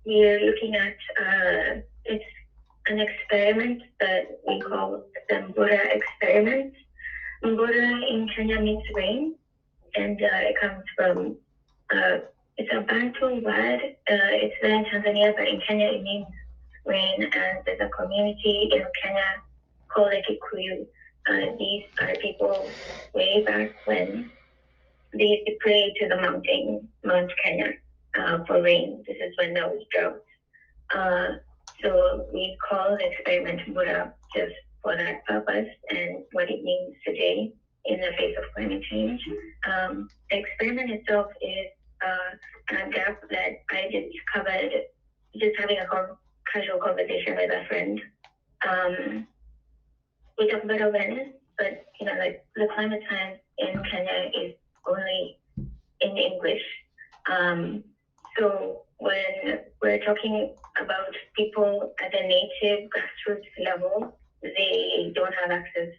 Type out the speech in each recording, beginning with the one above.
we are looking at it's an experiment that we call the Mbura experiment. Mbura in Kenya means rain, and it comes from it's a Bantu word. It's there in Tanzania, but in Kenya it means rain. And there's a community in Kenya called the Kikuyu. These are people way back when they used to pray to the mountain, Mount Kenya, for rain. This is when there was drought. So we call the experiment Buddha just for that purpose and what it means today in the face of climate change. The experiment itself is a gap that I discovered just having a casual conversation with a friend. We talk about awareness, but like the climate science in Kenya is only in English. So when we're talking about people at the native grassroots level, they don't have access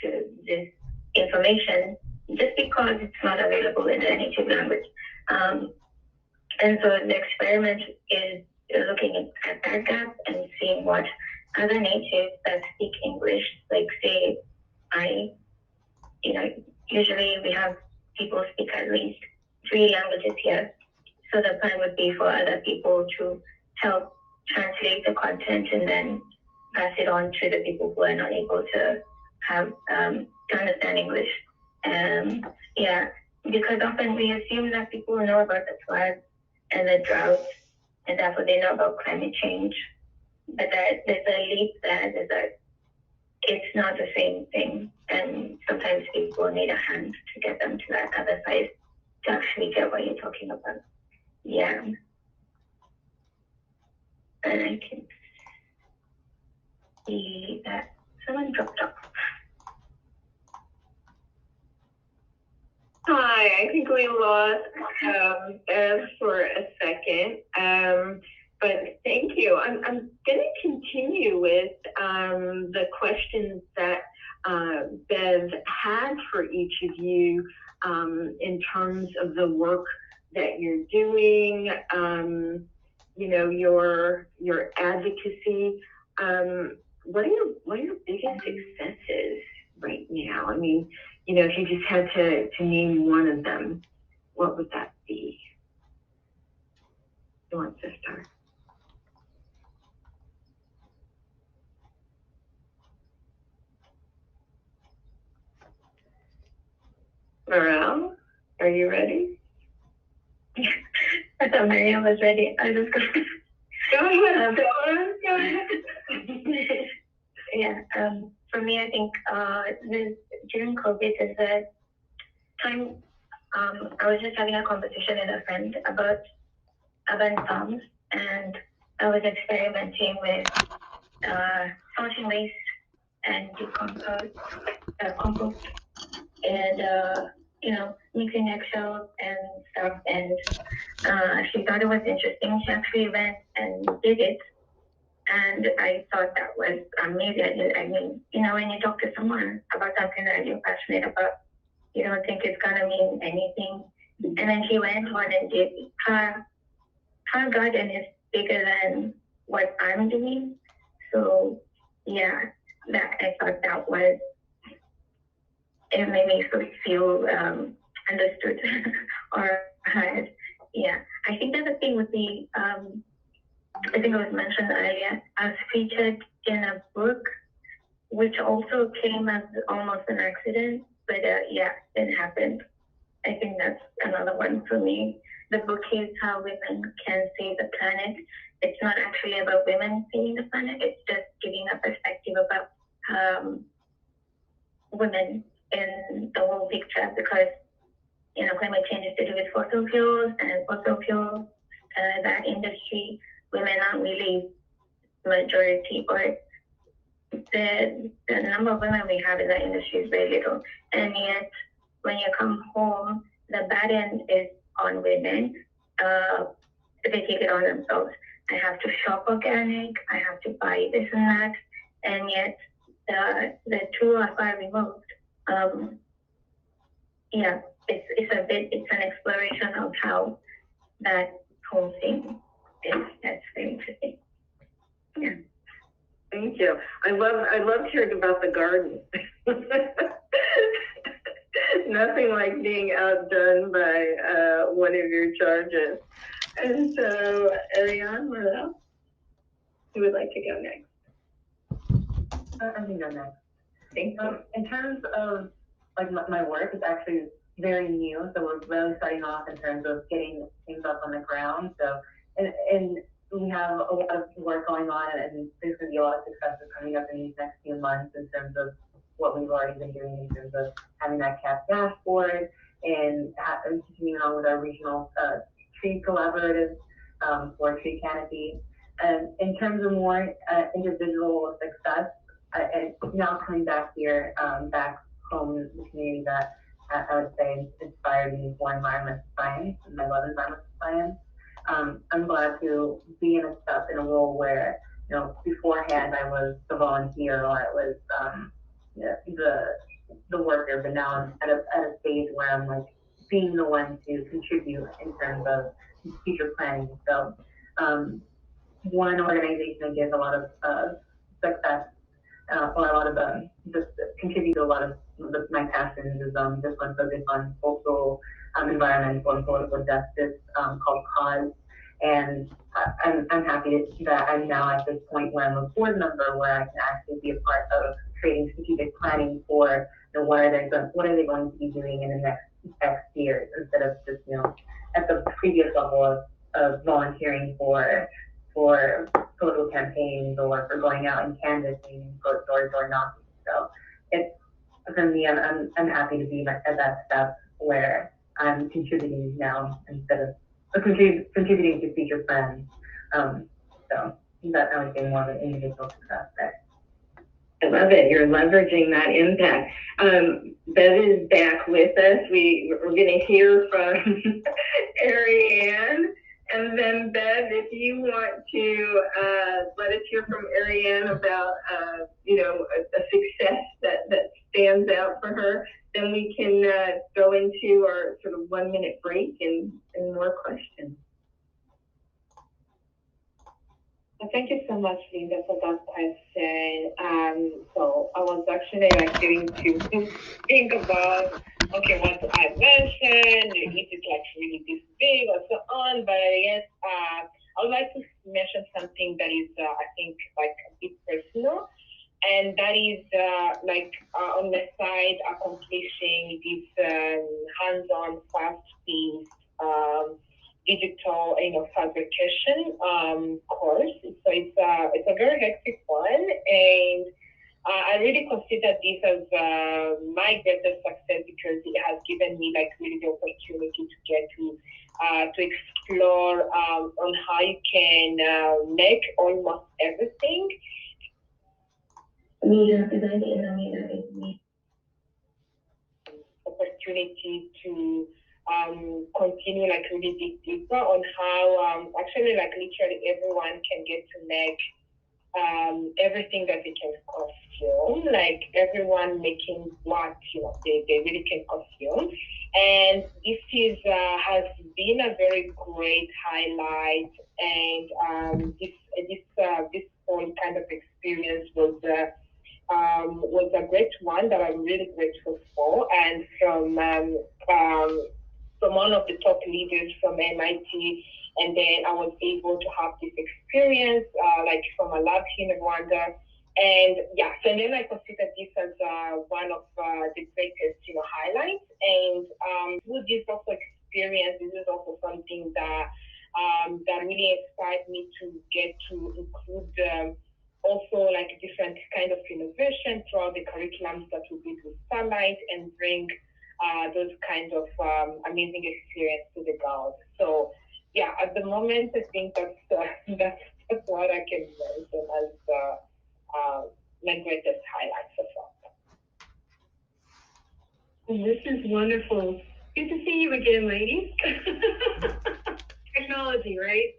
to this information just because it's not available in their native language. And so the experiment is looking at that gap and seeing what other natives that speak English, like say, usually we have people speak at least 3 languages here. So the plan would be for other people to help translate the content and then pass it on to the people who are not able to have to understand English. Because often we assume that people know about the floods and the drought, and therefore they know about climate change. But there's a leap there. It's not the same thing, and sometimes people need a hand to get them to that other side to actually get what you're talking about. Yeah. And I can see that someone dropped off. Hi, I think we lost Bev for a second, but thank you. I'm going to continue with the questions that Bev had for each of you in terms of the work that you're doing, your advocacy. What are your biggest successes right now? I mean, if you just had to name one of them, what would that be? Who wants to start? Mireille, are you ready? I thought Mireille was ready. I just go ahead. Go ahead. Yeah. For me, I think during COVID is a time. I was just having a conversation with a friend about urban farms, and I was experimenting with sorting waste and compost, and mixing eggshells and stuff. And she thought it was interesting. She actually went and did it. And I thought that was amazing. I mean, when you talk to someone about something that you're passionate about, you don't think it's gonna mean anything. And then she went on and did her garden is bigger than what I'm doing. So yeah, that I thought that was it made me feel understood or heard. Yeah. I think the other thing would be I think it was mentioned earlier, I was featured in a book, which also came as almost an accident, but it happened. I think that's another one for me. The book is How Women Can Save the Planet. It's not actually about women saving the planet, it's just giving a perspective about women in the whole picture, because climate change is to do with fossil fuels, and fossil fuels, that industry, women aren't really majority, or the number of women we have in that industry is very little. And yet, when you come home, the burden is on women. They take it on themselves. I have to shop organic. I have to buy this and that, and yet the two are far removed. It's an exploration of how that whole thing that's very interesting. Yeah. Thank you. I loved hearing about the garden. Nothing like being outdone by one of your charges. And so, Ariane, Mireille, who would like to go next? I can go next. Thank you. In terms of like my work, it's actually very new, so we're really starting off in terms of getting things up on the ground. So, and we have a lot of work going on, and there's going to be a lot of successes coming up in these next few months in terms of what we've already been doing in terms of having that CAP dashboard and continuing on with our regional tree collaborative for tree canopy. And in terms of more individual success, and now coming back here, back home in the community that I would say inspired me for environmental science, and I love environmental science. I'm glad to be in a role where, you know, beforehand I was the volunteer or I was the worker, but now I'm at a stage where I'm like being the one to contribute in terms of future planning. So one organization that gives a lot of success or a lot of just contribute to a lot of my passions is this one focused on social, environmental, and political justice called Cause. And I'm happy that I'm now at this point where I'm a board member where I can actually be a part of creating strategic planning for, you know, what are they going to be doing in the next X years, instead of just, you know, at the previous level of volunteering for political campaigns or for going out and canvassing for door knocking. So it's, for me, I'm happy to be at that step where I'm contributing now instead of contributing to future plans. So that I would say more of an individual success there. I love it. You're leveraging that impact. Bev is back with us. We're going to hear from Ariane. And then, Bev, if you want to let us hear from Ariane about, you know, a success that stands out for her, then we can go into our sort of 1 minute break and more questions. Thank you so much, Linda, for that question. So I was actually like getting to think about, okay, what do I mention? Is it like really this big or so on? But I guess I would like to mention something that is, I think, like a bit personal. And that is on the side, accomplishing this hands-on, fast-paced digital, you know, fabrication course. So it's a very hectic one, and I really consider this as my greatest success because it has given me like really the opportunity to get to explore on how you can make almost everything. Opportunity to continue like really dig deeper on how actually like literally everyone can get to make everything that they can consume, like everyone making what, you know, they really can consume. And this is has been a very great highlight, and this whole kind of experience was a great one that I'm really grateful for, and from one of the top leaders from MIT. And then I was able to have this experience, like from a lab here in Rwanda. And yeah, so then I consider this as one of the greatest, you know, highlights. And with this also experience, this is also something that that really inspired me to get to include also like different kind of innovation throughout the curriculums that will be to Starlight and bring those kinds of amazing experience to the girls. So yeah, at the moment, I think that's what I can mention as my greatest highlights so far. This is wonderful. Good to see you again, ladies. Technology, right?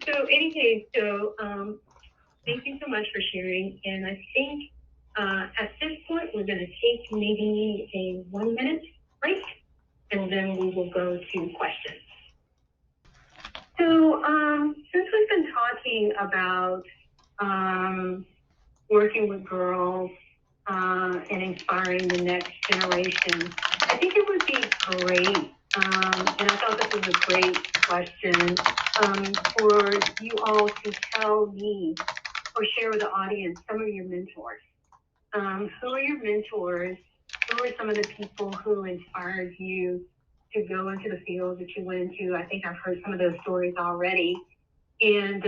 So anyway, thank you so much for sharing. And I think at this point, we're going to take maybe a 1 minute break, and then we will go to questions. So thinking about working with girls and inspiring the next generation, I think it would be great, and I thought this was a great question, for you all to tell me or share with the audience some of your mentors. Who are your mentors? Who are some of the people who inspired you to go into the field that you went into? I think I've heard some of those stories already. And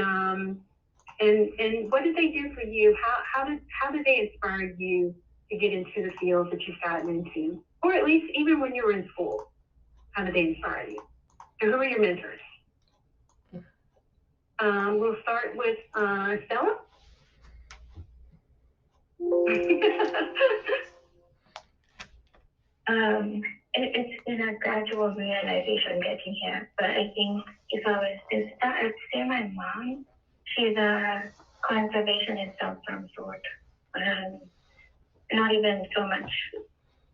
what did they do for you? How did they inspire you to get into the field that you've gotten into? Or at least even when you were in school, how did they inspire you? So who are your mentors? We'll start with Stella. It's been a gradual realization getting here, but I think if I was to start, I'd say my mom. She's a conservationist of some sort. Not even so much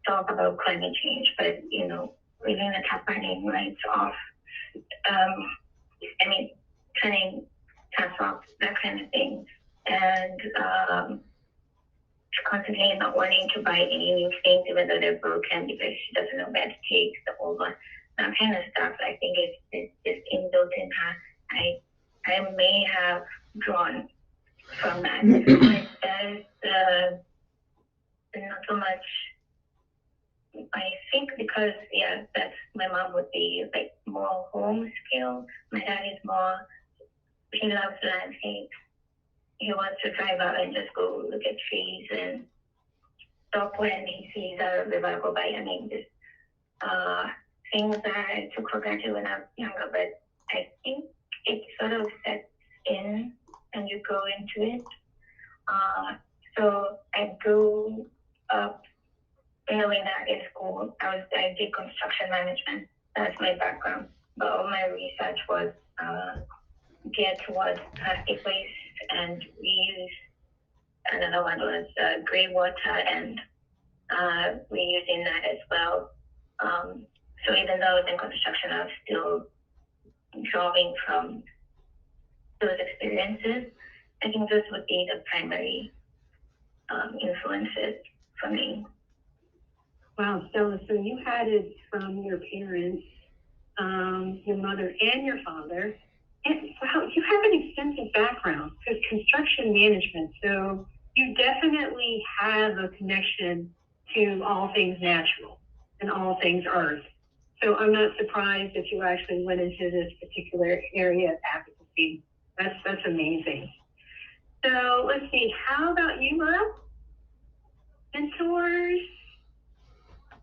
talk about climate change, but living the happening rights off. Cutting tax off, that kind of thing, and constantly not wanting to buy any new things even though they're broken because she doesn't know where to take the old one. That kind of stuff, I think it's just inbuilt in her. I may have drawn from that. But there's not so much, I think, because that's my mom would be like more home skill. My dad is more, he loves landscape. He wants to drive out and just go look at trees and stop when he sees a river go by. Just things that I took for granted when I was younger, but I think it sort of sets in and you go into it. So I grew up knowing that in school I did construction management. That's my background, but all my research was geared towards plastic waste and reuse. Another one was grey water and reusing that as well. So even though I was in construction, I was still drawing from those experiences. I think those would be the primary influences for me. Wow, Stella, so you had it from your parents, your mother and your father. And wow, you have an extensive background because construction management. So you definitely have a connection to all things natural and all things earth. So I'm not surprised that you actually went into this particular area of advocacy. That's amazing. So let's see, how about you, Rob? Mentors?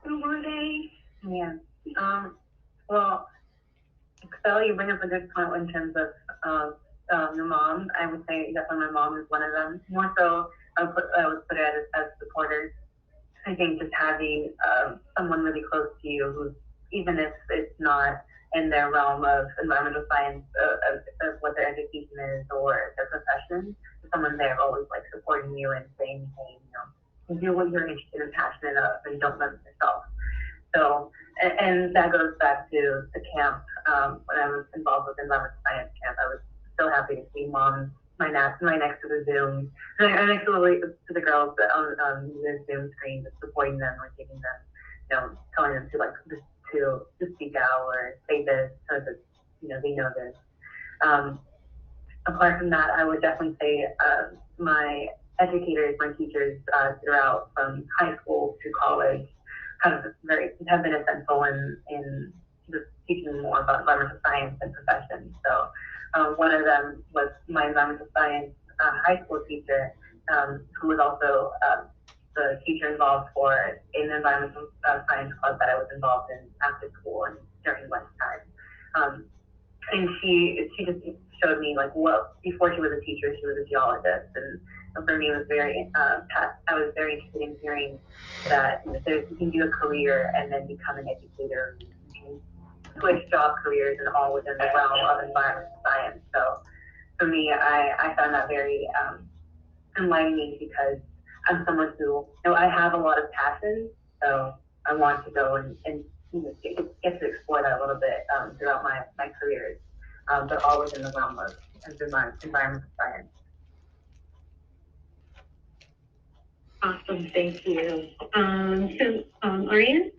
Who were they? Yeah. Well, Stella, you bring up a good point in terms of your mom. I would say definitely my mom is one of them. More so, I would put it as supporters. I think just having someone really close to you who's, even if it's not in their realm of environmental science, of what their education is or their profession, someone there always like supporting you and saying, hey, do what you're interested and passionate of and don't limit yourself. So, and that goes back to the camp. When I was involved with environmental science camp, I was so happy to see moms right next to the Zoom, right next to the girls on the Zoom screen, just supporting them or giving them, telling them to speak out or say this so that they know this. Apart from that, I would definitely say my educators, my teachers throughout from high school to college have been essential in just teaching me more about environmental science and professions. So one of them was my environmental science high school teacher, who was also the teacher involved for an environmental science club that I was involved in after school and during lunchtime. And she just showed me before she was a teacher, she was a geologist, and for me it was very I was very interested in hearing that you can do a career and then become an educator. You can switch job careers and all within the realm of environmental science. So for me, I found that very enlightening because I'm someone who I have a lot of passion, so I want to go and get to explore that a little bit throughout my careers. but all within the realm of environmental science. Awesome, thank you. Ariane?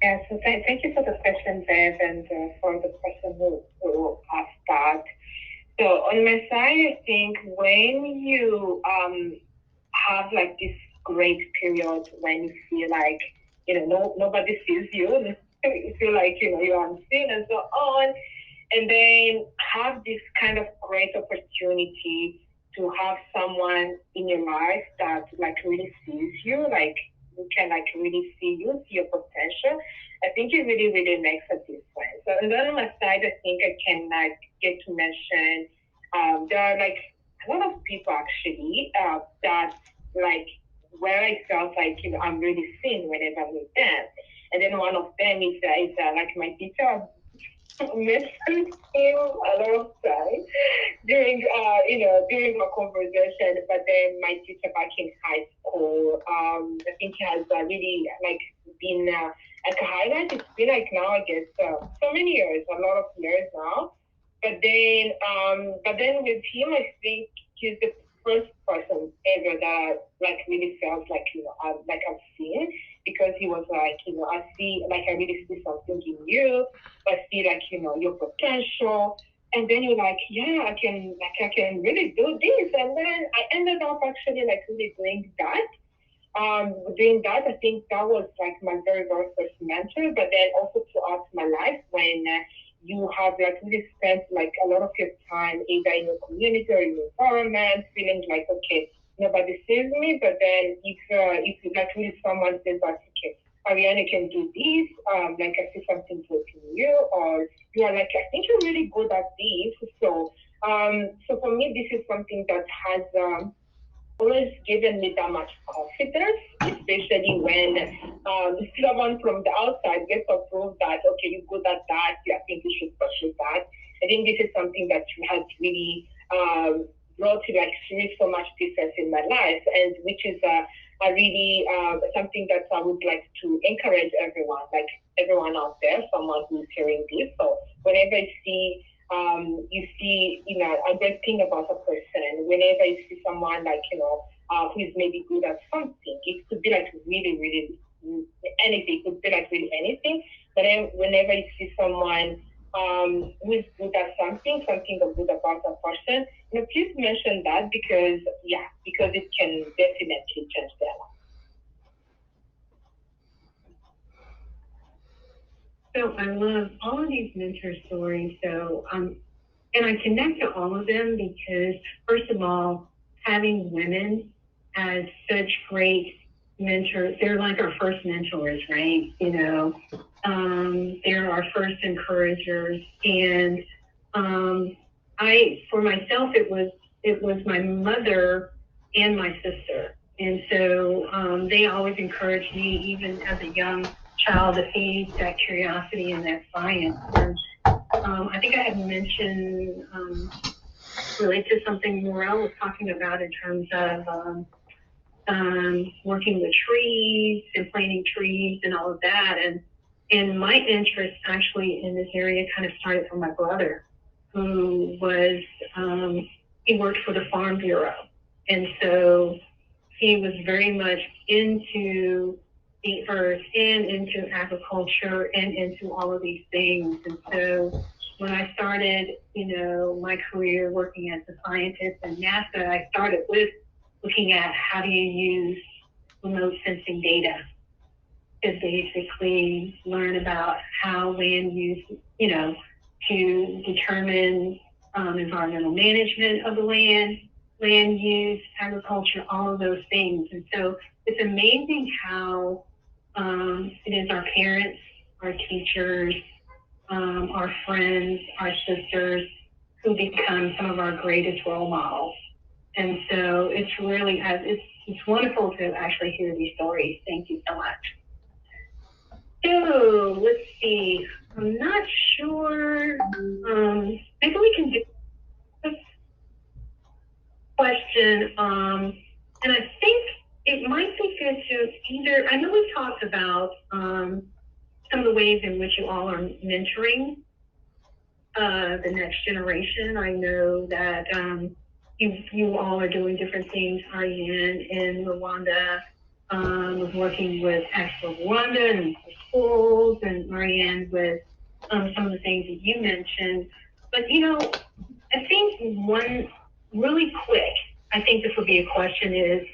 Yeah, so thank you for the question, Bev, and for the person who asked that. So on my side, I think when you have like this great period when you feel like, nobody sees you, you feel like, you're unseen and so on, and then have this kind of great opportunity to have someone in your life that like really sees you, like who can like really see you, see your potential. I think it really, really makes a difference. So, and then on my side, I think I can like get to mention there are like a lot of people actually that like where I felt like I'm really seen whenever I'm with them. And then one of them is like my teacher mentioned him a lot of times during during my conversation. But then my teacher back in high school, I think he has really like been like a highlight. It's been like now I guess so many years, a lot of years now. But then with him, I think he's the first person ever that like really felt like I've seen, because he was like I see, like I really see something in you. I see like your potential, and then you're like, yeah, I can really do this, and then I ended up actually like really doing that. I think that was like my very, very first mentor, but then also throughout my life when you have like really spent like a lot of your time either in your community or in your environment, feeling like, okay, nobody sees me, but then if like really someone says like, okay, Ariane can do this, like I see something good in you, or you are like, I think you're really good at this. So for me, this is something that has always given me that much confidence, especially when someone from the outside gets approved that, okay, you're good at that, I think you should pursue that. I think this is something that has really brought like really so much difference in my life, and which is a really something that I would like to encourage everyone, like everyone out there, someone who's hearing this. So whenever I see you see, a great thing about a person, whenever you see someone like, who is maybe good at something, it could be like really, really anything, it could be like really anything. But then whenever you see someone who is good at something good about a person, please mention that, because it can definitely change their life. So I love all of these mentor stories. So, and I connect to all of them because, first of all, having women as such great mentors, they're like our first mentors, right? They're our first encouragers. And for myself, it was my mother and my sister. And so they always encouraged me, even as a young child, to feed that curiosity and that science. And I think I had mentioned related to something Mireille was talking about in terms of working with trees and planting trees and all of that. And my interest actually in this area kind of started from my brother, who was, he worked for the Farm Bureau. And so he was very much into the earth and into agriculture and into all of these things. And so when I started, my career working as a scientist in NASA, I started with looking at how do you use remote sensing data to basically learn about how land use, to determine environmental management of the land use, agriculture, all of those things. And so it's amazing how it is our parents, our teachers, our friends, our sisters who become some of our greatest role models. And so it's really, it's wonderful to actually hear these stories. Thank you so much. So let's see, I'm not sure, maybe we can do this question. And I think it might be good to either, I know we talked about some of the ways in which you all on mentoring the next generation. I know that you all are doing different things. Ariane in Rwanda was working with Actual Rwanda and schools, and Marianne with some of the things that you mentioned. But, you know, I think one really quick, I think this will be a question is,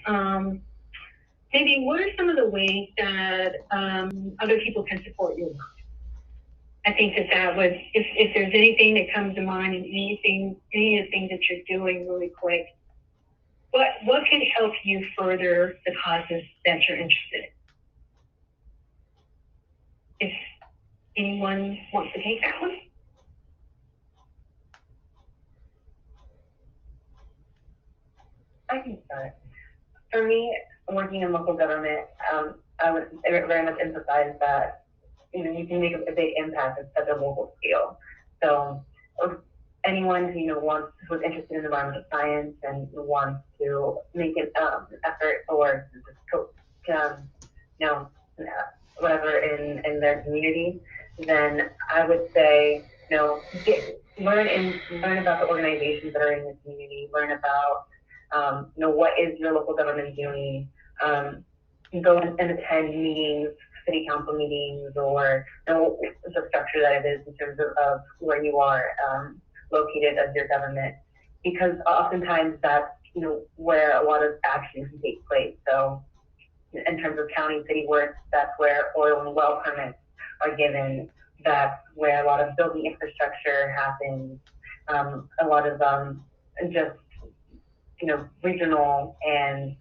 maybe what are some of the ways that other people can support your work? I think that was, if there's anything that comes to mind and any of the things that you're doing really quick, what can help you further the causes that you're interested in? If anyone wants to take that one. I can start. For me, working in local government, I would very much emphasize that, you know, you can make a big impact at such a local scale. So anyone who, you know, who's interested in environmental science and wants to make an effort or you know, whatever in their community, then I would say, you know, learn about the organizations that are in the community, learn about, you know, what is your local government doing, go and attend meetings, city council meetings, or, you know, the structure that it is in terms of where you are located as your government, because oftentimes that's, you know, where a lot of action can take place. So in terms of county city work, that's where oil and well permits are given. That's where a lot of building infrastructure happens. A lot of just, you know, regional and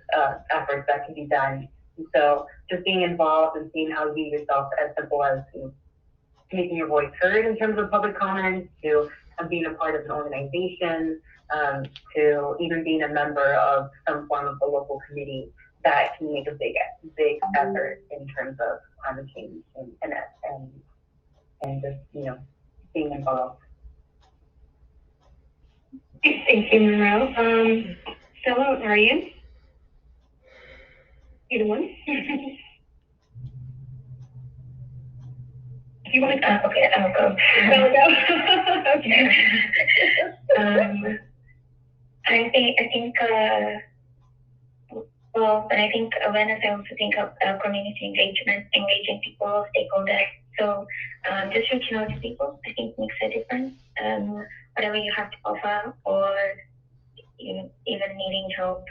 efforts that can be done. So just being involved and seeing how you yourself, as simple as, you know, making your voice heard in terms of public comments, to being a part of an organization, to even being a member of some form of a local committee, that can make a big effort in terms of climate change and just, you know, being involved. Thank you, Mireille. Stella, Ariane? Either one? You want to go? Okay, I'll go. Go. Okay. I think well, but I think awareness, I also think of community engagement, engaging people, stakeholders. So just reaching out to people, I think makes a difference. Whatever you have to offer, or you know, even needing help,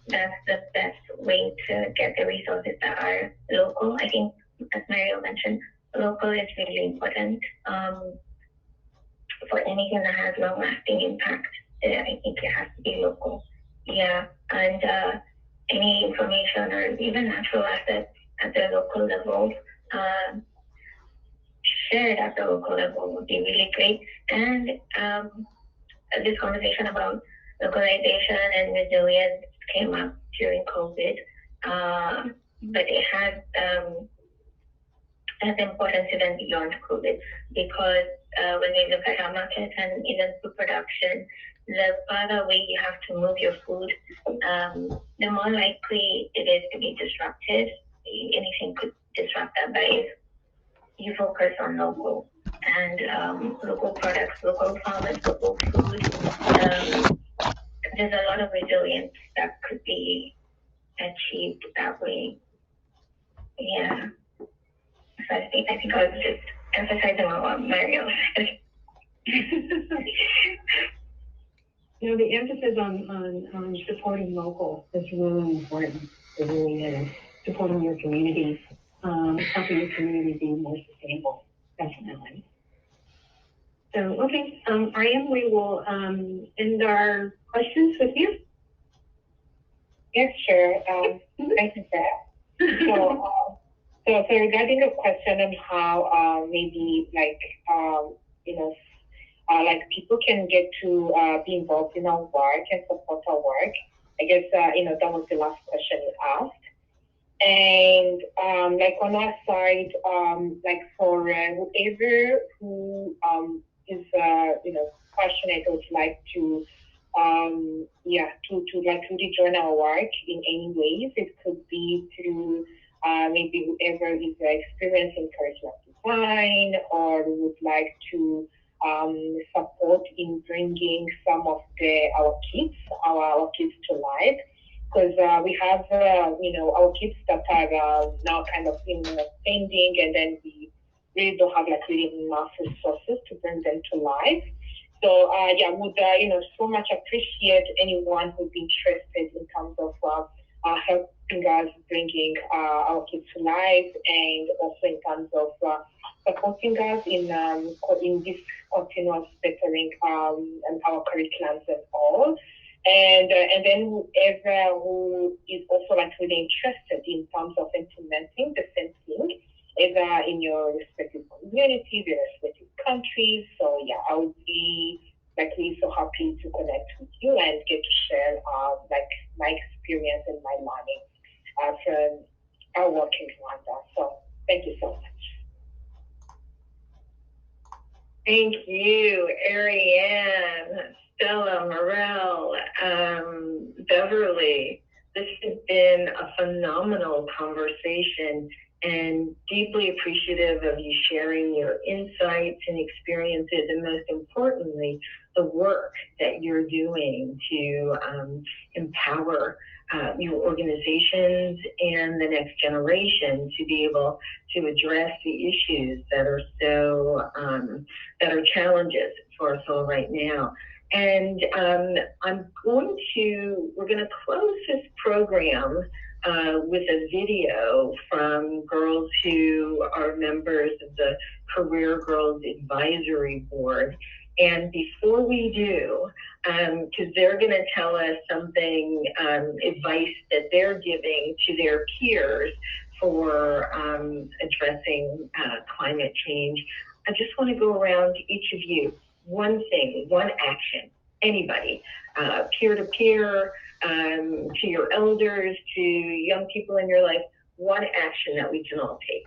that's the best way to get the resources that are local. I think, as Mireille mentioned, local is really important for anything that has long-lasting impact. I think it has to be local. Yeah, and any information or even natural assets at the local level, shared at the local level would be really great. And this conversation about localization and resilience came up during COVID, but it has important even beyond COVID, because when we look at our market and even food production, the further away you have to move your food, the more likely it is to be disrupted. Anything could disrupt that, but if you focus on local and local products, local farmers, local food, there's a lot of resilience that could be achieved that way. Yeah. So I think I was just emphasizing on what Mireille said. You know, the emphasis on supporting local is really important. It really is. Supporting your community, helping your community be more sustainable, definitely. So, okay, Ariane, we will end our questions with you. Yes, sure. Thank you for that. So regarding the question on how maybe like you know, like people can get to be involved in our work and support our work, I guess you know, that was the last question you asked. And like on our side, like for whoever who is you know, passionate or would like to to like really join our work in any ways, it could be through maybe whoever is experiencing charismatic design or would like to support in bringing some of our kids to life. Because we have, our kids that are now kind of pending, and then we really don't have really enough resources to bring them to life. So would so much appreciate anyone who'd be interested in terms of helping us bringing our kids to life, and also in terms of supporting us in this continuous bettering and our curriculums and all. And then whoever who is also really interested in terms of implementing the same thing, either in your respective communities, your respective countries. So I would be so happy to connect with you and get to share my experience and my learning from our work in Rwanda. So thank you so much. Thank you, Ariane, Stella, Mireille, Beverly. This has been a phenomenal conversation, and deeply appreciative of you sharing your insights and experiences, and most importantly, the work that you're doing to empower your organizations and the next generation to be able to address the issues that are so that are challenges for us all right now. And we're going to close this program with a video from girls who are members of the Career Girls Advisory Board. And before we do, because they're going to tell us something, advice that they're giving to their peers for addressing climate change, I just want to go around to each of you. One thing, one action, anybody, peer-to-peer, to your elders, to young people in your life, one action that we can all take.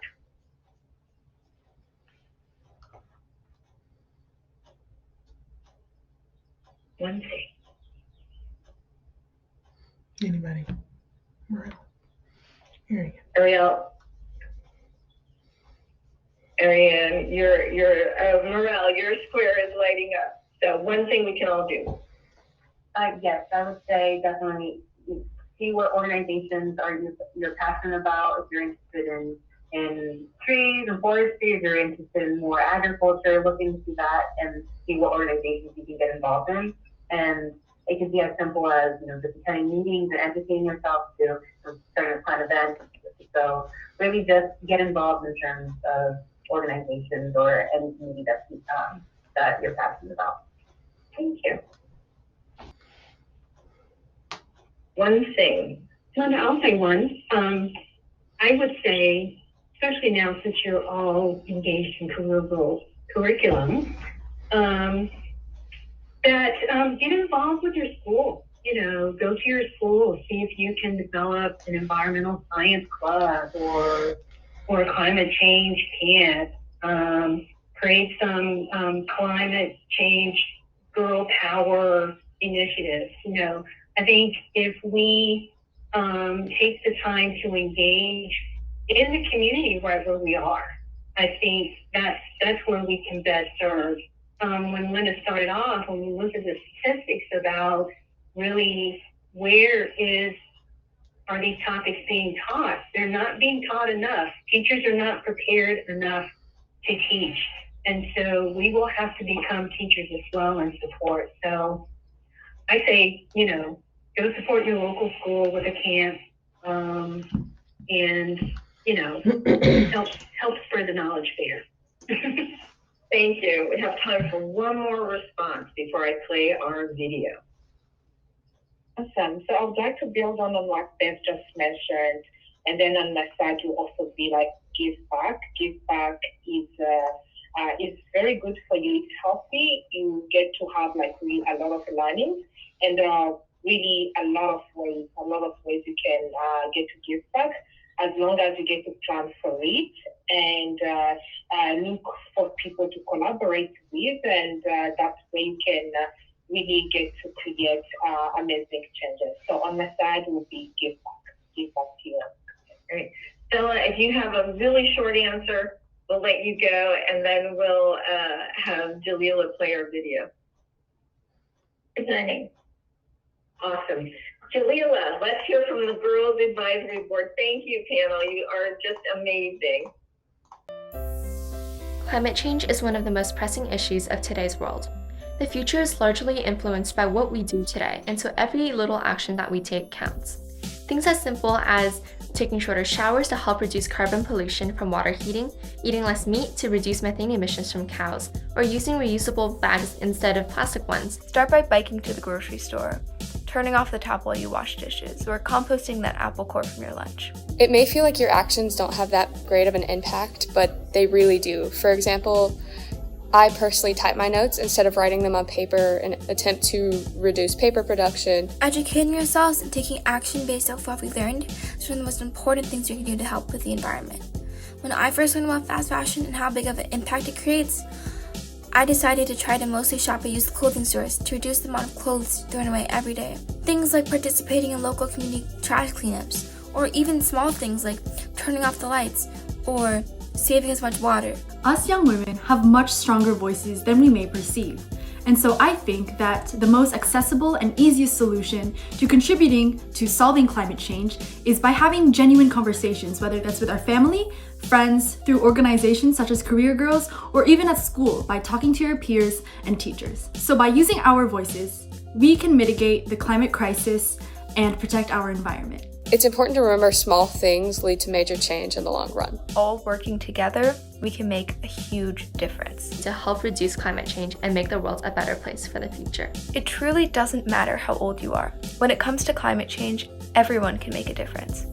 One thing. Anybody? Mireille. Ariane, Mireille, your square is lighting up. So one thing we can all do. Yes, I would say definitely see what organizations you're passionate about. If you're interested in trees and forestry, if you're interested in more agriculture, look into that and see what organizations you can get involved in. And it can be as simple as just attending meetings and educating yourself to starting to plan events. So really just get involved in terms of organizations or any community that you're passionate about. Thank you. One thing. I'll say one. I would say, especially now since you're all engaged in career growth curriculum, that get involved with your school. Go to your school, see if you can develop an environmental science club or a climate change camp. Create some climate change girl power initiatives. I think if we take the time to engage in the community right where we are, I think that's where we can best serve. When Linda started off, when we looked at the statistics about really are these topics being taught, they're not being taught enough. Teachers are not prepared enough to teach. And so we will have to become teachers as well and support. So I say, go support your local school with a camp, and help spread the knowledge there. Thank you. We have time for one more response before I play our video. Awesome. So I would like to build on what Bev just mentioned, and then on my side will also be give back. Give back is very good for you. It's healthy. You get to have really a lot of learning, and there are really a lot of ways you can get to give back, as long as you get to plan for it and look for people to collaborate with, and that way you can really get to create amazing changes. So on my side will be give back to you. Great. Stella, if you have a really short answer, we'll let you go, and then we'll have Jalila play our video. Good morning. Awesome. Jalila, let's hear from the Girls Advisory Board. Thank you, panel. You are just amazing. Climate change is one of the most pressing issues of today's world. The future is largely influenced by what we do today, and so every little action that we take counts. Things as simple as taking shorter showers to help reduce carbon pollution from water heating, eating less meat to reduce methane emissions from cows, or using reusable bags instead of plastic ones. Start by biking to the grocery store, turning off the tap while you wash dishes, or composting that apple core from your lunch. It may feel like your actions don't have that great of an impact, but they really do. For example, I personally type my notes instead of writing them on paper in an attempt to reduce paper production. Educating yourselves and taking action based off what we learned is one of the most important things you can do to help with the environment. When I first learned about fast fashion and how big of an impact it creates, I decided to try to mostly shop at used clothing stores to reduce the amount of clothes thrown away every day. Things like participating in local community trash cleanups, or even small things like turning off the lights or saving as much water. Us young women have much stronger voices than we may perceive. And so I think that the most accessible and easiest solution to contributing to solving climate change is by having genuine conversations, whether that's with our family, friends, through organizations such as Career Girls, or even at school by talking to your peers and teachers. So by using our voices, we can mitigate the climate crisis and protect our environment. It's important to remember small things lead to major change in the long run. All working together, we can make a huge difference to help reduce climate change and make the world a better place for the future. It truly doesn't matter how old you are. When it comes to climate change, everyone can make a difference.